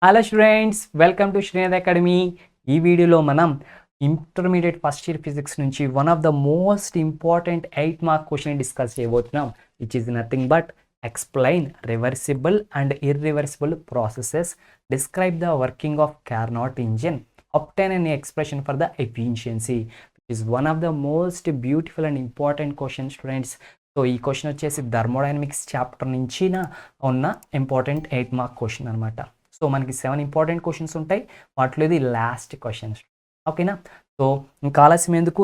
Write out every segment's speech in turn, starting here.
Hello students, welcome to Srinath academy. ఈ వీడియోలో మనం ఇంటర్మీడియట్ ఫస్ట్ ఇయర్ ఫిజిక్స్ నుంచి one of the most important 8 mark question discuss చేయబోతున్నాం, which is nothing but explain reversible and irreversible processes, describe the working of Carnot engine, obtain an expression for the efficiency, which is one of the most beautiful and important questions, students. So ఈ question వచ్చేసి thermodynamics chapter నుంచి ఉన్న important 8 mark question అనమాట. So మనకి 7 important questions ఉంటాయి, వాటిలో ఇది last questions. ఓకేనా? సో ఇంకా ఆలస్యం ఎందుకు,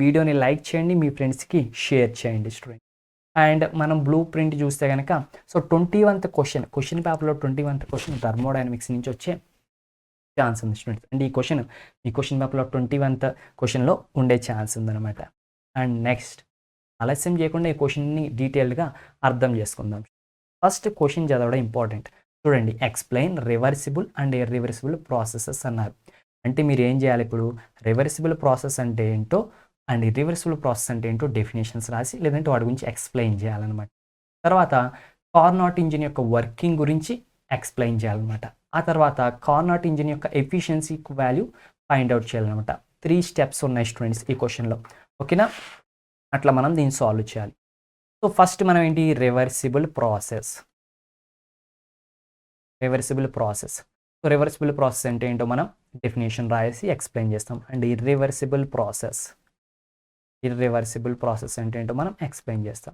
వీడియోని లైక్ చేయండి, మీ ఫ్రెండ్స్కి షేర్ చేయండి స్టూడెంట్. అండ్ మనం బ్లూ ప్రింట్ చూస్తే కనుక సో 21th క్వశ్చన్ పేపర్లో 21th క్వశ్చన్ థర్మోడైనమిక్స్ నుంచి వచ్చే ఛాన్స్ ఉంది స్టూడెంట్స్. అండ్ ఈ క్వశ్చన్ పేపర్లో 21th క్వశ్చన్లో ఉండే ఛాన్స్ ఉందన్నమాట. అండ్ నెక్స్ట్ ఆలస్యం చేయకుండా ఈ క్వశ్చన్ని డీటెయిల్గా అర్థం చేసుకుందాం. ఫస్ట్ క్వశ్చన్ చదవడం ఇంపార్టెంట్. చూడండి, explain reversible and irreversible processes అన్నారు. అంటే మీరు ఏం చేయాలి, ఇప్పుడు రివర్సిబుల్ ప్రాసెస్ అంటే ఏంటో అండ్ ఇర్రివర్సిబుల్ ప్రాసెస్ అంటే ఏంటో డెఫినేషన్స్ రాసి లేదంటే వాటి గురించి ఎక్స్ప్లెయిన్ చేయాలన్నమాట. తర్వాత కార్నాట్ ఇంజిన్ యొక్క వర్కింగ్ గురించి ఎక్స్ప్లెయిన్ చేయాలన్నమాట. ఆ తర్వాత కార్నాట్ ఇంజిన్ యొక్క ఎఫిషియన్సీ వాల్యూ ఫైండ్ అవుట్ చేయాలన్నమాట. 3 స్టెప్స్ ఉన్నాయి స్టూడెంట్స్ ఈ క్వశ్చన్లో. ఓకేనా? అట్లా మనం దీన్ని సాల్వ్ చేయాలి. సో ఫస్ట్ మనం ఏంటి, reversible process. So reversible process అంటే ఏంటో మనం డెఫినేషన్ రాసి ఎక్స్ప్లెయిన్ చేస్తాం. అండ్ ఇర్రివర్సిబుల్ ప్రాసెస్ అంటే ఏంటో మనం ఎక్స్ప్లెయిన్ చేస్తాం.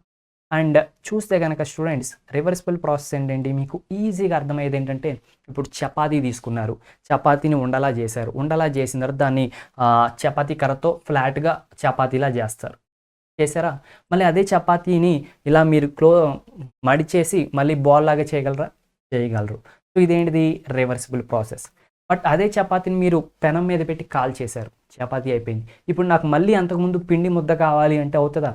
అండ్ చూస్తే కనుక స్టూడెంట్స్, రివర్సిబుల్ ప్రాసెస్ ఏంటంటే మీకు ఈజీగా అర్థమయ్యేది ఏంటంటే, ఇప్పుడు చపాతీ తీసుకున్నారు, చపాతీని ఉండలా చేశారు, ఉండలా చేసిన తర్వాత దాన్ని చపాతీ కర్రతో ఫ్లాట్గా చపాతీలా చేశారా, మళ్ళీ అదే చపాతీని ఇలా మీరు మడిచేసి మళ్ళీ బాల్ లాగా చేయగలరు. సో ఇదేంటిది, రివర్సిబుల్ ప్రాసెస్. బట్ అదే చపాతీని మీరు పెనం మీద పెట్టి కాల్ చేశారు, చపాతీ అయిపోయింది, ఇప్పుడు నాకు మళ్ళీ అంతకుముందు పిండి ముద్ద కావాలి అంటే అవుతుందా?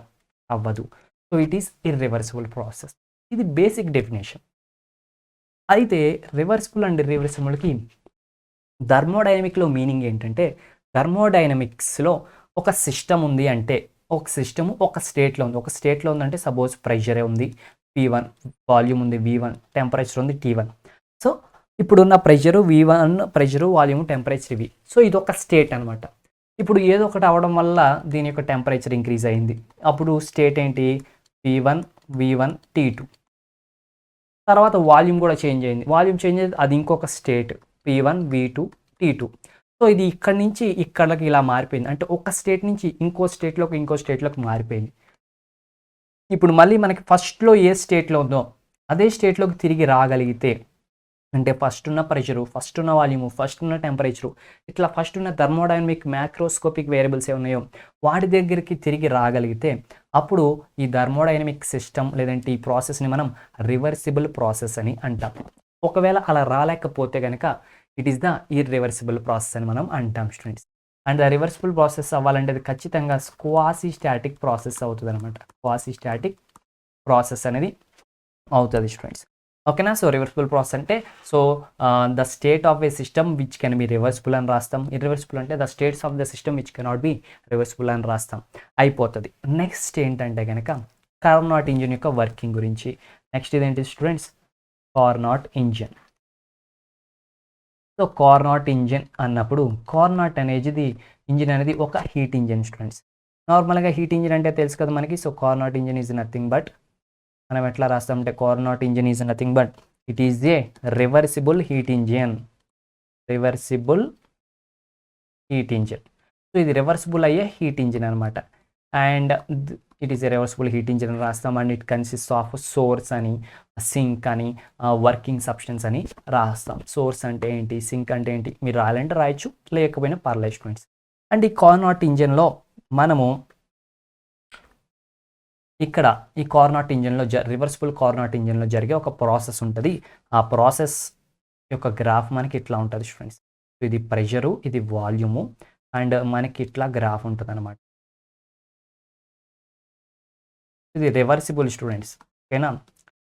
అవ్వదు. So it is irreversible process. ఇది బేసిక్ డెఫినేషన్. అయితే రివర్సిబుల్ అండ్ ఇర్రివర్సిబుల్కి థర్మోడైనమిక్లో మీనింగ్ ఏంటంటే, థర్మోడైనమిక్స్లో ఒక సిస్టమ్ ఉంది అంటే, ఒక సిస్టమ్ ఒక స్టేట్లో ఉందంటే సపోజ్ ప్రెషరే ఉంది P1, వాల్యూమ్ ఉంది V1, టెంపరేచర్ ఉంది T1. సో ఇప్పుడున్న pressure V1, pressure, volume, temperature V. So ఇది ఒక స్టేట్ అనమాట. ఇప్పుడు ఏదో ఒకటి అవడం వల్ల దీని యొక్క టెంపరేచర్ ఇంక్రీజ్ అయింది. అప్పుడు స్టేట్ ఏంటి, P1, V1, T2. తర్వాత వాల్యూమ్ కూడా చేంజ్ అయింది, అది ఇంకొక state P1, V2, T2. So ఇది ఇక్కడి నుంచి ఇక్కడికి ఇలా మారిపోయింది, అంటే ఒక స్టేట్ నుంచి ఇంకో స్టేట్లోకి మారిపోయింది. ఇప్పుడు మళ్ళీ మనకి ఫస్ట్లో ఏ స్టేట్లో ఉందో అదే స్టేట్లోకి తిరిగి రాగలిగితే, అంటే ఫస్ట్ ఉన్న ప్రెషరు, ఫస్ట్ ఉన్న వాల్యూము, ఫస్ట్ ఉన్న టెంపరేచరు, ఇట్లా ఫస్ట్ ఉన్న థర్మోడైనమిక్ మ్యాక్రోస్కోపిక్ వేరియబుల్స్ ఏమున్నాయో వాటి దగ్గరికి తిరిగి రాగలిగితే అప్పుడు ఈ థర్మోడైనమిక్ సిస్టమ్ లేదంటే ఈ ప్రాసెస్ని మనం రివర్సిబుల్ ప్రాసెస్ అని అంటాం. ఒకవేళ అలా రాలేకపోతే కనుక it is the irreversible process అని మనం అంటాం students. And the reversible process అవ్వాలంటే అది ఖచ్చితంగా క్వాసీ స్టాటిక్ ప్రాసెస్ అవుతుంది అనమాట. క్వాసీ స్టాటిక్ ప్రాసెస్ అనేది అవుతుంది స్టూడెంట్స్. ఓకేనా? సో రివర్సిబుల్ ప్రాసెస్ అంటే the state of A system which can be reversible అని రాస్తాం. ఇర్రివర్సిబుల్ అంటే the states of the system which cannot be reversible అని రాస్తాం. అయిపోతుంది. నెక్స్ట్ ఏంటంటే కనుక కార్నాట్ ఇంజిన్ యొక్క వర్కింగ్ గురించి. నెక్స్ట్ ఇదేంటి students, Carnot engine. So Carnot engine అన్నప్పుడు కార్నాట్ ఇంజిన్ అనేది ఒక హీట్ ఇంజిన్ స్టూడెంట్స్. నార్మల్గా హీట్ ఇంజిన్ అంటే తెలుసు కదా మనకి. So Carnot engine is nothing but, మనం ఎట్లా రాస్తామంటే Carnot engine is nothing but it is a reversible heat engine. So ఇది రివర్సిబుల్ అయ్యే హీట్ ఇంజిన్ అనమాట. And it is a reversible heat engine అని రాస్తాం. And it consist of source అని, sink అని, వర్కింగ్ సబ్స్టెన్స్ అని రాస్తాం. సోర్స్ అంటే ఏంటి, సింక్ అంటే ఏంటి, మీరు రాయాలంటే రాయొచ్చు, లేకపోయినా పర్లేదు స్టూడెంట్స్. అండ్ ఈ కార్నాట్ ఇంజిన్లో మనము ఇక్కడ ఈ కార్నాట్ ఇంజిన్లో రివర్సిబుల్ కార్నాట్ ఇంజిన్లో జరిగే ఒక ప్రాసెస్ ఉంటుంది. ఆ ప్రాసెస్ యొక్క గ్రాఫ్ మనకి ఇట్లా ఉంటుంది స్టూడెంట్స్. ఇది ప్రెషరు, ఇది వాల్యూము, అండ్ మనకి ఇట్లా గ్రాఫ్ ఉంటుంది అనమాట. ఇది రివర్సిబుల్ స్టూడెంట్స్. ఓకేనా?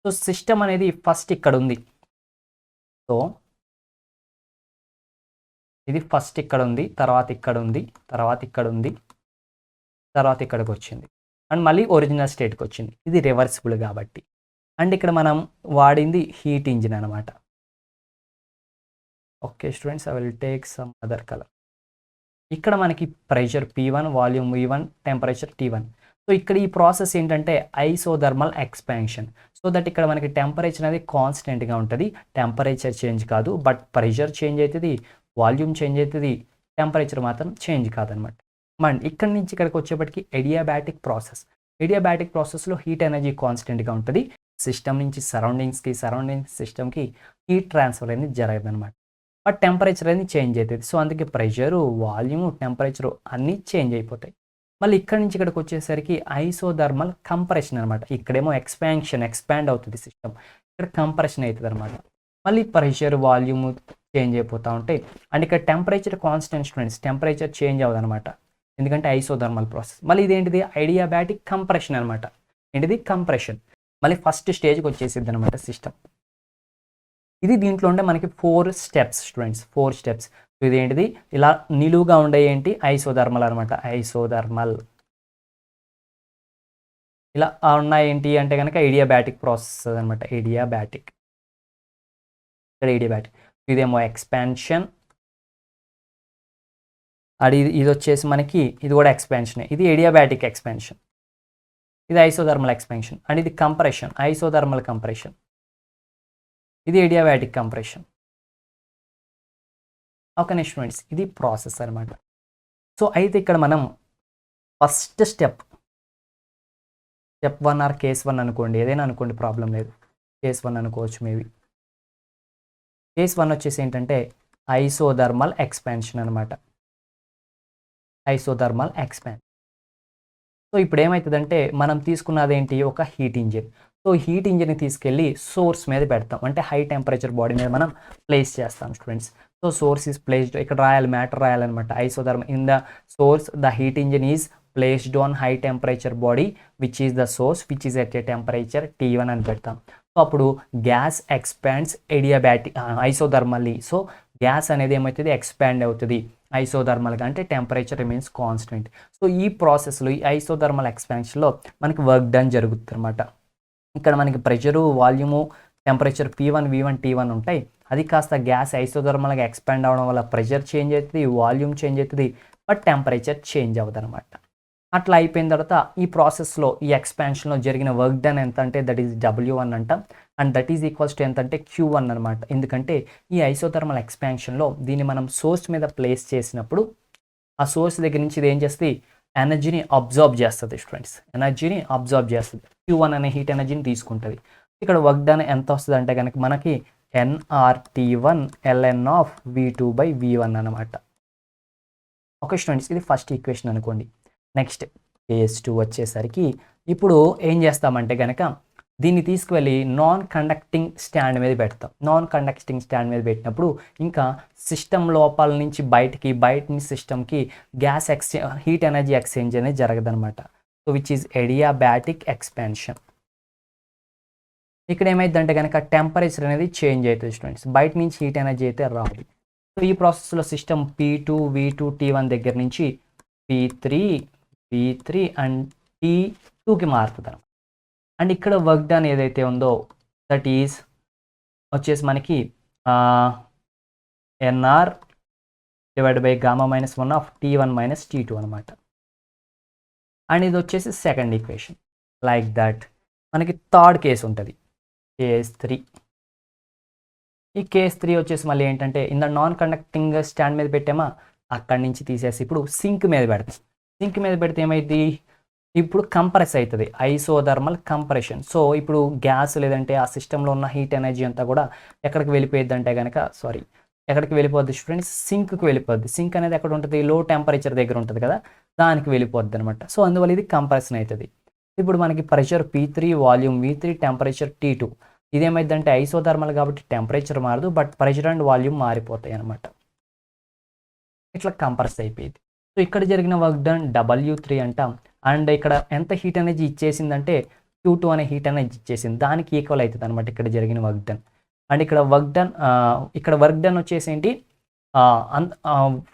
సో సిస్టమ్ అనేది ఫస్ట్ ఇక్కడ ఉంది. సో ఇది ఫస్ట్ ఇక్కడ ఉంది, తర్వాత ఇక్కడ ఉంది, తర్వాత ఇక్కడ ఉంది, తర్వాత ఇక్కడికి వచ్చింది, అండ్ మళ్ళీ ఒరిజినల్ స్టేట్కి వచ్చింది. ఇది రివర్సిబుల్ కాబట్టి. అండ్ ఇక్కడ మనం వాడింది హీట్ ఇంజిన్ అనమాట. Okay students, I will take some other colour. ఇక్కడ మనకి pressure P1, volume V1, temperature T1. So ఇక్కడ ఈ ప్రాసెస్ ఏంటంటే ఐసోథర్మల్ ఎక్స్పాన్షన్. సో దట్ ఇక్కడ మనకి టెంపరేచర్ అనేది కాన్స్టెంట్గా ఉంటుంది, టెంపరేచర్ చేంజ్ కాదు. బట్ ప్రెషర్ చేంజ్ అవుతుంది, వాల్యూమ్ చేంజ్ అవుతుంది, టెంపరేచర్ మాత్రం చేంజ్ కాదనమాట. అండ్ ఇక్కడ నుంచి ఇక్కడికి వచ్చేప్పటికి ఎడియాబాటిక్ ప్రాసెస్. ఎడియాబాటిక్ ప్రాసెస్లో హీట్ ఎనర్జీ కాన్స్టెంట్గా ఉంటుంది. సిస్టమ్ నుంచి సరౌండింగ్స్కి, సరౌండింగ్ సిస్టమ్కి హీట్ ట్రాన్స్ఫర్ అనేది జరగదు అనమాట. బట్ టెంపరేచర్ అనేది చేంజ్ అవుతుంది. సో అందుకే ప్రెషరు, వాల్యూము, టెంపరేచరు అన్నీ చేంజ్ అయిపోతాయి. మళ్ళీ ఇక్కడ నుంచి ఇక్కడికి వచ్చేసరికి ఐసోథర్మల్ కంప్రెషన్ అనమాట. ఇక్కడేమో ఎక్స్పాండ్ అవుతుంది సిస్టమ్, ఇక్కడ కంప్రెషన్ అవుతుంది అనమాట. మళ్ళీ ప్రెషర్, వాల్యూము చేంజ్ అయిపోతూ ఉంటాయి. అండ్ ఇక్కడ temperature constant students, temperature change అవ్వదు అనమాట, ఎందుకంటే ఐసోథర్మల్ ప్రాసెస్. మళ్ళీ ఇదేంటిది ఐడియాబాటిక్ కంప్రెషన్ అనమాట. ఏంటిది కంప్రెషన్. మళ్ళీ ఫస్ట్ స్టేజ్కి వచ్చేసిద్ది అనమాట సిస్టమ్. ఇది దీంట్లో ఉండే మనకి 4 స్టెప్స్ స్టూడెంట్స్, 4 స్టెప్స్. ఇదేంటిది ఇలా నిలువుగా ఉండే ఏంటి ఐసోథర్మల్ అనమాట. ఐసోథర్మల్ ఇలా ఉన్నాయి ఏంటి అంటే కనుక ఐడియాబాటిక్ ప్రాసెస్ అనమాట. ఐడియాబాటిక్, ఇక్కడ ఐడియాబాటిక్. ఇదేమో ఎక్స్పాన్షన్, అది ఇది వచ్చేసి మనకి ఇది కూడా ఎక్స్పాన్షన్. ఇది ఐడియాబాటిక్ ఎక్స్పాన్షన్, ఇది ఐసోథర్మల్ ఎక్స్పాన్షన్. అండ్ ఇది కంప్రెషన్, ఐసోథర్మల్ కంప్రెషన్. ఇది ఐడియాబాటిక్ కంప్రెషన్. ఓకే స్టూడెంట్స్, ఇది ప్రాసెస్ అనమాట. సో అయితే ఇక్కడ మనం ఫస్ట్ స్టెప్ 1 ఆర్ కేస్ 1 అనుకోండి, ఏదైనా అనుకోండి, ప్రాబ్లం లేదు. కేస్ 1 అనుకోవచ్చు మేబీ. కేస్ 1 వచ్చేసి ఏంటంటే ఐసోథర్మల్ ఎక్స్పాన్షన్ అనమాట. Isothermal expansion. సో ఇప్పుడు ఏమవుతుందంటే మనం తీసుకున్నది ఏంటి, ఒక హీట్ ఇంజిన్. సో హీట్ ఇంజిన్ని తీసుకెళ్ళి సోర్స్ మీద పెడతాం, అంటే హై టెంపరేచర్ బాడీ మీద మనం ప్లేస్ చేస్తాం students. So source is placed, ఇక్కడ రాయాలి, మ్యాటర్ రాయాలన్నమాట. Isothermal in the source the heat engine is placed on high temperature body which is the source which is at a temperature T1 అని పెడతాం. So అప్పుడు gas expands adiabatic isothermally. So gas అనేది ఏమవుతుంది, expand అవుతుంది ఐసోథర్మల్గా, అంటే temperature remains constant. So ఈ ప్రాసెస్లో, ఈ ఐసోథర్మల్ ఎక్స్పాన్షన్లో మనకి వర్క్ డన్ జరుగుతుంది అనమాట. ఇక్కడ మనకి pressure, volume, temperature P1, V1, T1 ఉంటాయి. అది కాస్త గ్యాస్ ఐసోథర్మల్గా ఎక్స్పాండ్ అవడం వల్ల ప్రెషర్ చేంజ్ అవుతుంది, వాల్యూమ్ చేంజ్ అవుతుంది, బట్ టెంపరేచర్ చేంజ్ అవ్వదు అనమాట. అట్లా అయిపోయిన తర్వాత ఈ ప్రాసెస్లో, ఈ ఎక్స్పాన్షన్లో జరిగిన వర్క్ డన్ ఎంత అంటే దట్ ఈస్ W1 అంటాం. And that is equals to ఎంత అంటే Q1 అనమాట. ఎందుకంటే ఈ ఐసోథర్మల్ ఎక్స్పాన్షన్లో దీన్ని మనం సోర్స్ మీద ప్లేస్ చేసినప్పుడు ఆ సోర్స్ దగ్గర నుంచి ఇది ఏం చేస్తుంది, ఎనర్జీని అబ్జార్బ్ చేస్తుంది స్టూడెంట్స్, ఎనర్జీని అబ్జార్బ్ చేస్తుంది. Q1 అనే హీట్ ఎనర్జీని తీసుకుంటుంది. ఇక్కడ వర్క్ డన్ ఎంత వస్తుంది అంటే కనుక మనకి nRT1 ln of V2/V1 అనమాట. ఓకే స్టూడెంట్స్, ఇది ఫస్ట్ ఈక్వేషన్ అనుకోండి. నెక్స్ట్ కేస్ 2 వచ్చేసరికి ఇప్పుడు ఏం చేస్తామంటే కనుక దీన్ని తీసుకువెళ్ళి నాన్ కండక్టింగ్ స్టాండ్ మీద పెడతాం. నాన్ కండక్టింగ్ స్టాండ్ మీద పెట్టినప్పుడు ఇంకా సిస్టమ్ లోపల నుంచి బయట నుంచి సిస్టమ్కి గ్యాస్ హీట్ ఎనర్జీ ఎక్స్చేంజ్ అనేది జరగదనమాట. So which is adiabatic expansion. ఇక్కడ ఏమైందంటే కనుక టెంపరేచర్ అనేది చేంజ్ అవుతుంది స్టూడెంట్స్, బయట నుంచి హీట్ ఎనర్జీ అయితే రాదు. సో ఈ ప్రాసెస్లో సిస్టమ్ P2, V2, T1 దగ్గర నుంచి P3, V3 అండ్ T2కి మారుతుంది అనమాట. అండ్ ఇక్కడ వర్క్ డన్ ఏదైతే ఉందో దట్ ఈజ్ వచ్చేసి మనకి NR / γ-1 ఆఫ్ T1 - T2 అనమాట. అండ్ ఇది వచ్చేసి సెకండ్ ఈక్వేషన్. లైక్ దట్ మనకి థర్డ్ కేస్ ఉంటుంది, కేస్ 3. ఈ కేస్ 3 వచ్చేసి మళ్ళీ ఏంటంటే ఇంత నాన్ కండక్టింగ్ స్టాండ్ మీద పెట్టామా, అక్కడి నుంచి తీసేసి ఇప్పుడు సింక్ మీద పెడతాం. సింక్ మీద పెడితే ఏమైంది, ఇప్పుడు కంప్రెస్ అవుతుంది, ఐసోథర్మల్ కంప్రెషన్. సో ఇప్పుడు గ్యాస్ లేదంటే ఆ సిస్టంలో ఉన్న హీట్ ఎనర్జీ అంతా కూడా ఎక్కడికి వెళ్ళిపోయింది అంటే కనుక ఎక్కడికి వెళ్ళిపోద్ది స్టూడెంట్స్, సింక్కి వెళ్ళిపోద్ది. సింక్ అనేది ఎక్కడ ఉంటుంది, లో టెంపరేచర్ దగ్గర ఉంటుంది కదా, దానికి వెళ్ళిపోద్ది అనమాట. సో అందువల్ల ఇది కంప్రెషన్ అవుతుంది. ఇప్పుడు మనకి pressure P3, volume V3, temperature T2. ఇదేమైందంటే ఐసోథర్మల్ కాబట్టి టెంపరేచర్ మారదు, బట్ ప్రెషర్ అండ్ వాల్యూమ్ మారిపోతాయి అనమాట. ఇట్లా కంప్రెస్ అయిపోయింది. సో ఇక్కడ జరిగిన వర్క్ డన్ W3 అంటాం. అండ్ ఇక్కడ ఎంత హీట్ ఎనర్జీ ఇచ్చేసిందంటే Q2 అనే హీట్ ఎనర్జీ ఇచ్చేసింది, దానికి ఈక్వల్ అవుతుంది అనమాట ఇక్కడ జరిగిన వర్క్ డన్. అండ్ ఇక్కడ వర్క్ డన్ వచ్చేసి ఏంటి,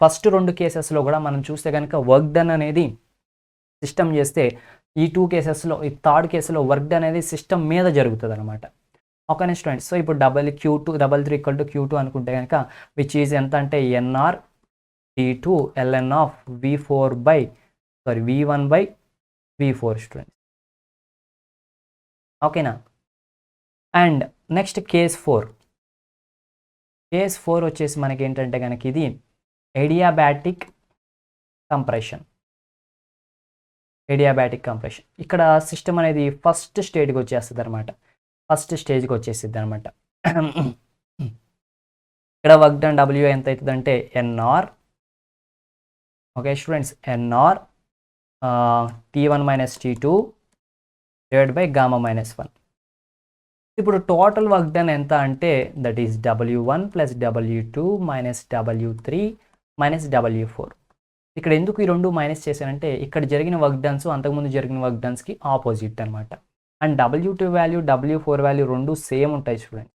ఫస్ట్ 2 కేసెస్లో కూడా మనం చూస్తే కనుక వర్క్ డన్ అనేది సిస్టమ్ చేస్తే, ఈ 2 కేసెస్లో, ఈ థర్డ్ కేసులో వర్క్ డన్ అనేది సిస్టమ్ మీద జరుగుతుంది అనమాట. ఓకేనా స్టూడెంట్స్. సో ఇప్పుడు Q2 33 ఈక్వల్ టు Q2 అనుకుంటే కనుక విచ్ ఈజ్ ఎంత అంటే n R T2 ln of V1 by V4 students. ఓకేనా. అండ్ నెక్స్ట్ కేస్ 4 వచ్చేసి మనకి ఏంటంటే కనుక ఇది ఎడియాబాటిక్ కంప్రెషన్. ఇక్కడ సిస్టమ్ అనేది ఫస్ట్ స్టేజ్కి వచ్చేస్తుంది అనమాట. ఇక్కడ వర్క్ డన్ W ఎంత అవుతుందంటే n R, okay students, n R T1 minus T2 divide by gamma minus 1. ఇప్పుడు టోటల్ వర్క్ డన్ ఎంత అంటే that is W1 plus W2 minus W3 minus W4. ఇక్కడ ఎందుకు ఈ రెండు మైనస్ చేశానంటే ఇక్కడ జరిగిన వర్క్ డన్స్ అంతకుముందు జరిగిన వర్క్ డన్స్కి ఆపోజిట్ అనమాట. And W2 value W4 value రెండు సేమ్ ఉంటాయి చూడండి.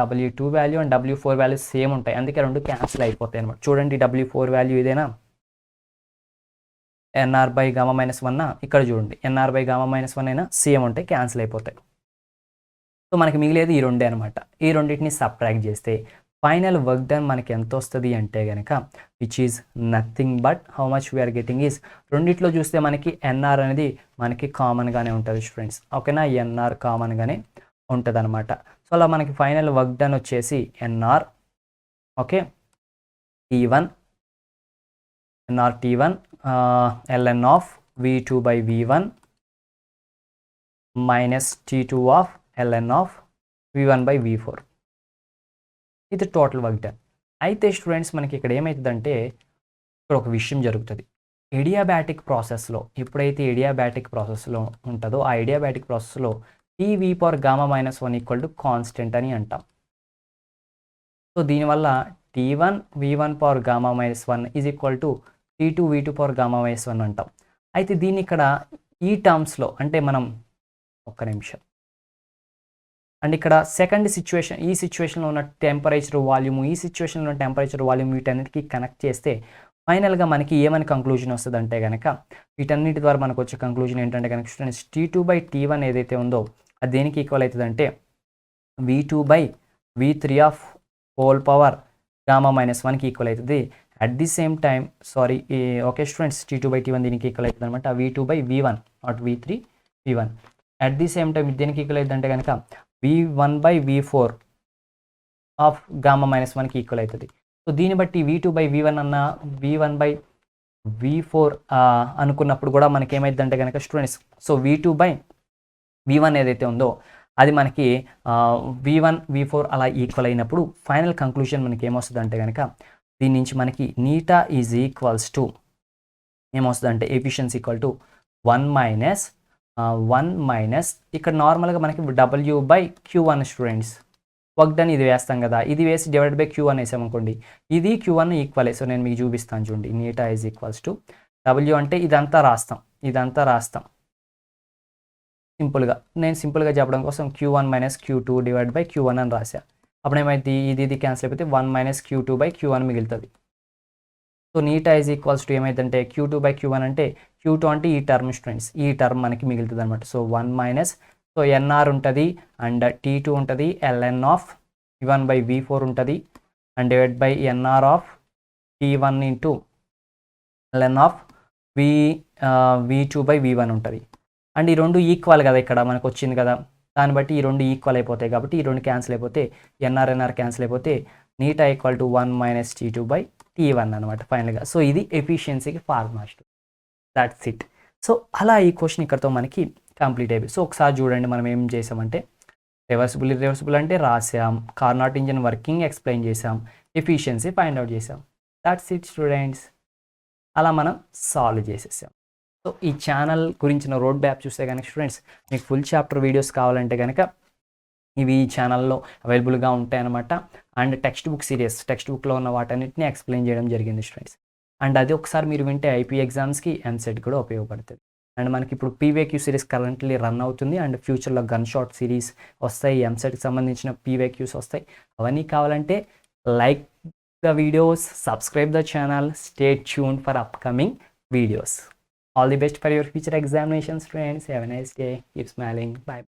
W2 value and W4 value same ఉంటాయి, అందుకే రెండు క్యాన్సిల్ అయిపోతాయి అనమాట. చూడండి W4 వాల్యూ ఇదేనా, ఎన్ఆర్ బై గామా మైనస్ 1, ఇక్కడ చూడండి ఎన్ఆర్ బై గామా మైనస్ 1 అయినా సేమ్ ఉంటాయి, క్యాన్సిల్ అయిపోతాయి. సో మనకి మిగిలేదు ఈ రెండే అనమాట. ఈ రెండింటిని సబ్ట్రాక్ట్ చేస్తే ఫైనల్ వర్క్ డన్ మనకి ఎంత వస్తుంది అంటే కనుక which is nothing but how much we are getting is, రెండిట్లో చూస్తే మనకి ఎన్ఆర్ అనేది మనకి కామన్గానే ఉంటుంది స్టూడెంట్స్. ఓకేనా, ఎన్ఆర్ కామన్గానే ఉంటుంది అనమాట. సో అలా మనకి ఫైనల్ వర్క్ డన్ వచ్చేసి n R, okay, T1 ln of V2 by V1 minus T2 of ln of V1 by V4. ఇది టోటల్ వర్క్ డన్. అయితే స్టూడెంట్స్ మనకి ఇక్కడ ఏమవుతుందంటే ఇక్కడ ఒక విషయం జరుగుతుంది. ఎడియాబాటిక్ ప్రాసెస్లో ఎప్పుడైతే ఎడియాబాటిక్ ప్రాసెస్లో ఉంటుందో ఆ ఎడియాబాటిక్ ప్రాసెస్లో TV power gamma minus 1 equal to constant అని అంటాం. సో దీనివల్ల T1 V1 power gamma minus 1 is equal to T2 V2 power gamma minus 1 అంటాం. అయితే దీన్ని ఇక్కడ ఈ టర్మ్స్లో అంటే మనం ఒక్క నిమిషం అండ్ ఇక్కడ సెకండ్ సిచ్యువేషన్, ఈ సిచ్యువేషన్లో ఉన్న టెంపరేచర్ వాల్యూమ్, ఈ సిచ్యువేషన్లో ఉన్న టెంపరేచర్ వాల్యూమ్ వీటన్నిటికీ కనెక్ట్ చేస్తే ఫైనల్గా మనకి ఏమని కంక్లూజన్ వస్తుంది అంటే కనుక వీటన్నిటి ద్వారా మనకు వచ్చే కంక్లూజన్ ఏంటంటే కనుక స్టూడెంట్స్ T2 బై T1 ఏదైతే ఉందో అది దేనికి ఈక్వల్ అవుతుంది అంటే V2 by V3 of whole power gamma minus 1కి ఈక్వల్ అవుతుంది. At the same time okay students, T2 by T1 దీనికి ఈక్వల్ అవుతుంది అనమాట, V2 by V1 not V3 V1. At the same time దేనికి ఈక్వల్ అవుతుంది అంటే కనుక V1 by V4 of gamma minus 1కి ఈక్వల్ అవుతుంది. సో దీన్ని బట్టి V2 బై V1 అన్న V1 బై V4 అనుకున్నప్పుడు కూడా మనకి ఏమైంది అంటే కనుక students, so V2 by V1 ఏదైతే ఉందో అది మనకి V1 V4 అలా ఈక్వల్ అయినప్పుడు ఫైనల్ కంక్లూజన్ మనకి ఏమొస్తుంది అంటే కనుక దీని నుంచి మనకి నీటా ఈజ్ ఈక్వల్స్ టు ఏమొస్తుంది అంటే ఎఫిషియన్సీ ఈక్వల్ టు 1 మైనస్ ఇక్కడ నార్మల్గా మనకి W by Q1 students. Work done ఇది వేస్తాం కదా, ఇది వేసి డివైడ్ బై Q1 వేసామనుకోండి, ఇది Q1 ఈక్వల్. సో నేను మీకు చూపిస్తాను చూడండి. నీటా ఈజ్ ఈక్వల్స్ టు W అంటే ఇదంతా రాస్తాం సింపుల్గా. నేను సింపుల్గా చెప్పడం కోసం Q1 minus Q2 divide by Q1 అని రాశా. అప్పుడు ఏమైంది, ఇది క్యాన్సిల్ అయిపోతే 1 మైనస్ Q2 బై Q1 మిగులుతుంది. సో నీటా ఈజ్ ఈక్వల్స్ టు ఏమైందంటే Q2 బై Q1 అంటే Q2 అంటే ఈ టర్మ్ స్టూడెంట్స్, ఈ టర్మ్ మనకి మిగులుతుంది అనమాట. సో 1 మైనస్, సో ఎన్ఆర్ ఉంటుంది అండ్ T2 ఉంటుంది, ln of V1 by V4 ఉంటుంది and divide by n R of T1 into ln of V2 by V1 ఉంటుంది. అండ్ ఈ రెండు ఈక్వల్ కదా, ఇక్కడ మనకు వచ్చింది కదా, దాన్ని బట్టి ఈ రెండు ఈక్వల్ అయిపోతాయి కాబట్టి ఈ రెండు క్యాన్సిల్ అయిపోతే ఎన్ఆర్ క్యాన్సిల్ అయిపోతే నీటా equal to 1 minus T2 by T1 అనమాట ఫైనల్గా. సో ఇది ఎఫిషియన్సీకి ఫార్ములా, దాట్స్ ఇట్. సో అలా ఈ క్వశ్చన్ ఇక్కడతో మనకి కంప్లీట్ అయిపోయి. సో ఒకసారి చూడండి మనం ఏం చేసామంటే రివర్సిబుల్ అంటే రాసాం, కార్నాట్ ఇంజిన్ వర్కింగ్ ఎక్స్ప్లెయిన్ చేసాం, ఎఫిషియన్సీ ఫైండ్ అవుట్ చేసాం. That's it students. అలా మనం సాల్వ్ చేసేసాం. సో ఈ ఛానల్ గురించిన రోడ్ మ్యాప్ చూస్తే కనుక స్టూడెంట్స్ మీకు ఫుల్ చాప్టర్ వీడియోస్ కావాలంటే కనుక ఇవి ఈ ఛానల్లో అవైలబుల్గా ఉంటాయన్నమాట. అండ్ టెక్స్ట్ బుక్లో ఉన్న వాటన్నిటిని ఎక్స్ప్లెయిన్ చేయడం జరిగింది స్టూడెంట్స్. అండ్ అది ఒకసారి మీరు వింటే ఐపీ ఎగ్జామ్స్కి ఎంసెట్ కూడా ఉపయోగపడుతుంది. అండ్ మనకి ఇప్పుడు పీవైక్యూ సిరీస్ కరెంట్లీ రన్ అవుతుంది అండ్ ఫ్యూచర్లో గన్ షాట్ సిరీస్ వస్తాయి, ఎంసెట్కి సంబంధించిన పీవైక్యూస్ వస్తాయి. అవన్నీ కావాలంటే like the videos, subscribe the channel, stay tune for upcoming videos. All the best for your future examinations, friends. Have a nice day. Keep smiling. Bye.